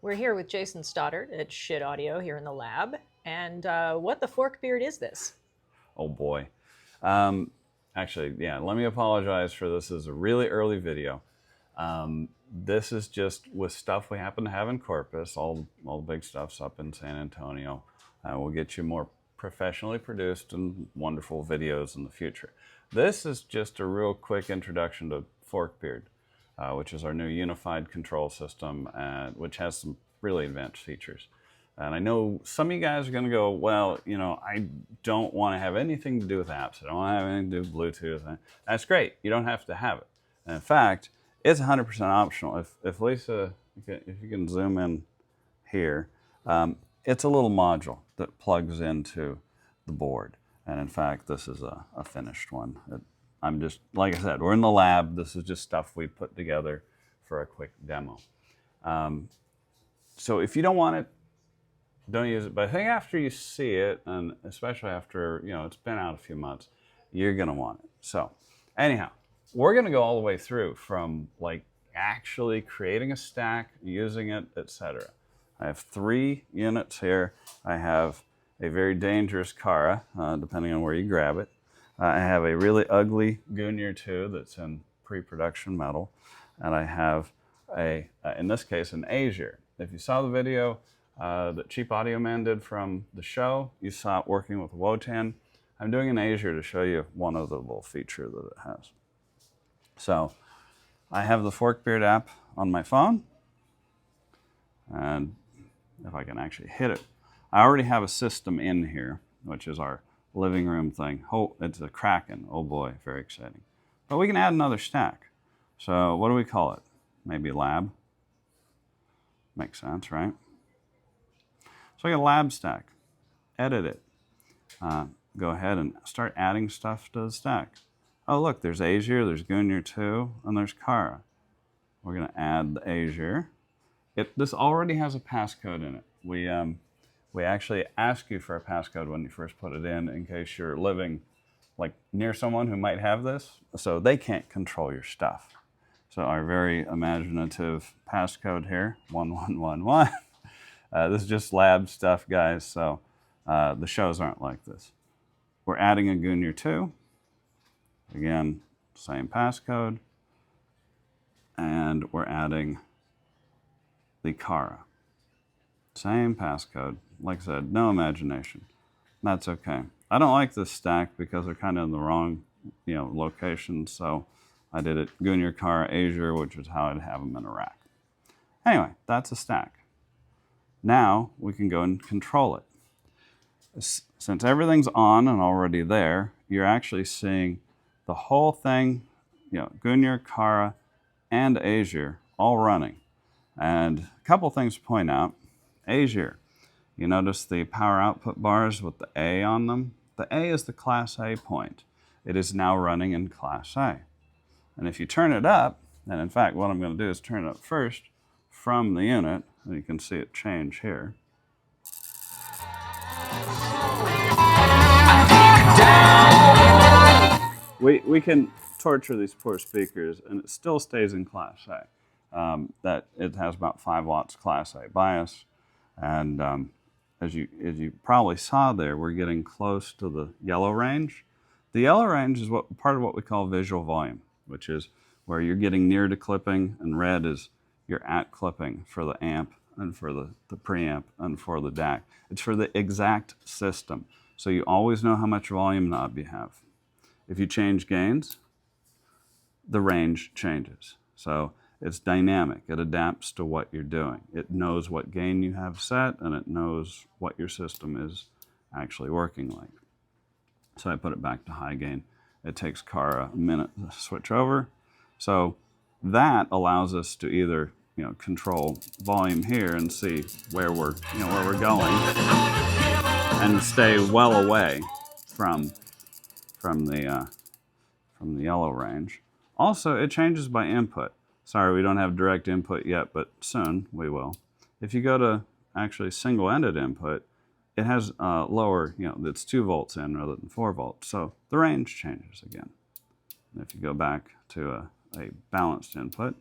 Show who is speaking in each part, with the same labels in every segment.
Speaker 1: We're here with Jason Stoddard at Schiit Audio here in the lab. And what the Forkbeard is this?
Speaker 2: Oh boy. Actually, yeah, let me apologize for this. This is a really early video. This is just with stuff we happen to have in Corpus. All the big stuff's up in San Antonio. We'll get you more professionally produced and wonderful videos in the future. This is just a real quick introduction to Forkbeard, which is our new unified control system, which has some really advanced features. And I know some of you guys are going to go, well, you know, I don't want to have anything to do with apps. I don't want to have anything to do with Bluetooth. That's great. You don't have to have it. And in fact, it's 100% optional. If Lisa, if you can zoom in here, it's a little module that plugs into the board. And in fact, this is a finished one. I'm just, like I said, we're in the lab. This is just stuff we put together for a quick demo. So if you don't want it, don't use it. But I think after you see it, and especially after, you know, it's been out a few months, you're going to want it. So anyhow, we're going to go all the way through from like actually creating a stack, using it, etc. I have 3 units here. I have a very dangerous Cara, depending on where you grab it. I have a really ugly Gungnir 2 that's in pre-production metal. And I have in this case, an Azure. If you saw the video that Cheap Audio Man did from the show, you saw it working with Wotan. I'm doing an Azure to show you one of the little feature that it has. So I have the Forkbeard app on my phone. And if I can actually hit it, I already have a system in here, which is our living room thing. Oh, it's a Kraken. Oh boy, very exciting. But we can add another stack. So what do we call it? Maybe lab. Makes sense, right? So I got a lab stack. Edit it. Go ahead and start adding stuff to the stack. Oh look, there's Azure, there's Gungnir 2, and there's Cara. We're going to add the Azure. This already has a passcode in it. We actually ask you for a passcode when you first put it in case you're living like near someone who might have this, so they can't control your stuff. So our very imaginative passcode here, 1111. This is just lab stuff, guys, so the shows aren't like this. We're adding a Gungnir 2. Again, same passcode. And we're adding the Cara. Same passcode. Like I said, no imagination. That's okay. I don't like this stack because they're kind of in the wrong, locations. So I did it Gungnir, Cara, Azure, which is how I'd have them in a rack. Anyway, that's a stack. Now we can go and control it. Since everything's on and already there, you're actually seeing the whole thing, Gungnir, Cara, and Azure all running. And a couple things to point out. Azure, you notice the power output bars with the A on them? The A is the Class A point. It is now running in Class A. And if you turn it up, and in fact what I'm going to do is turn it up first from the unit, and you can see it change here. We can torture these poor speakers and it still stays in Class A. That it has about 5 watts Class A bias. And as you probably saw there, we're getting close to the yellow range. The yellow range is part of what we call visual volume, which is where you're getting near to clipping, and red is you're at clipping for the amp and for the preamp and for the DAC. It's for the exact system. So you always know how much volume knob you have. If you change gains, the range changes. So it's dynamic. It adapts to what you're doing. It knows what gain you have set, and it knows what your system is actually working like. So I put it back to high gain. It takes Cara a minute to switch over. So that allows us to either control volume here and see where we're going, and stay well away from the yellow range. Also, it changes by input. Sorry, we don't have direct input yet, but soon we will. If you go to actually single-ended input, it has lower, it's 2 volts in rather than 4 volts. So the range changes again. And if you go back to a balanced input,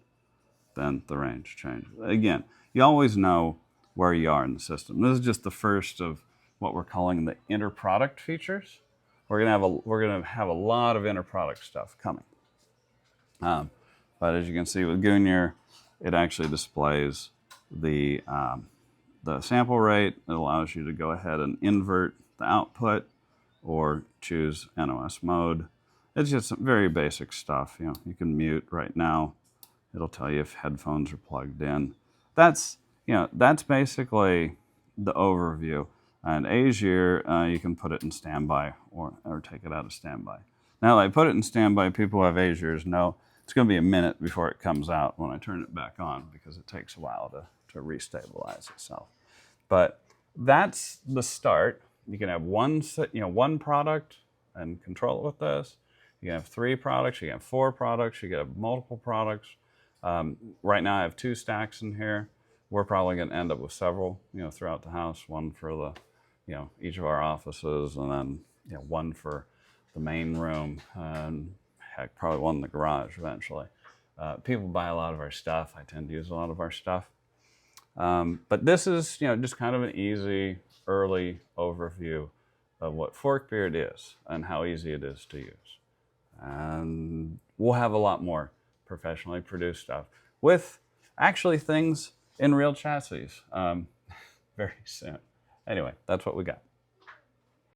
Speaker 2: then the range changes. Again, you always know where you are in the system. This is just the first of what we're calling the inner product features. We're gonna have a lot of inner product stuff coming. But as you can see with Goonier, it actually displays the sample rate. It allows you to go ahead and invert the output or choose NOS mode. It's just some very basic stuff. You know, you can mute right now. It'll tell you if headphones are plugged in. That's basically the overview. And Azure, you can put it in standby or take it out of standby. Now, I put it in standby. People who have Azures know it's going to be a minute before it comes out when I turn it back on because it takes a while to restabilize itself. But that's the start. You can have one product and control it with this. You can have 3 products. You can have 4 products. You can have multiple products. Right now, I have 2 stacks in here. We're probably going to end up with several, throughout the house. One for each of our offices, and then one for the main room, and heck, probably one in the garage eventually. People buy a lot of our stuff. I tend to use a lot of our stuff. But this is, just kind of an easy, early overview of what Forkbeard is and how easy it is to use. And we'll have a lot more professionally produced stuff with actually things in real chassis very soon. Anyway, that's what we got.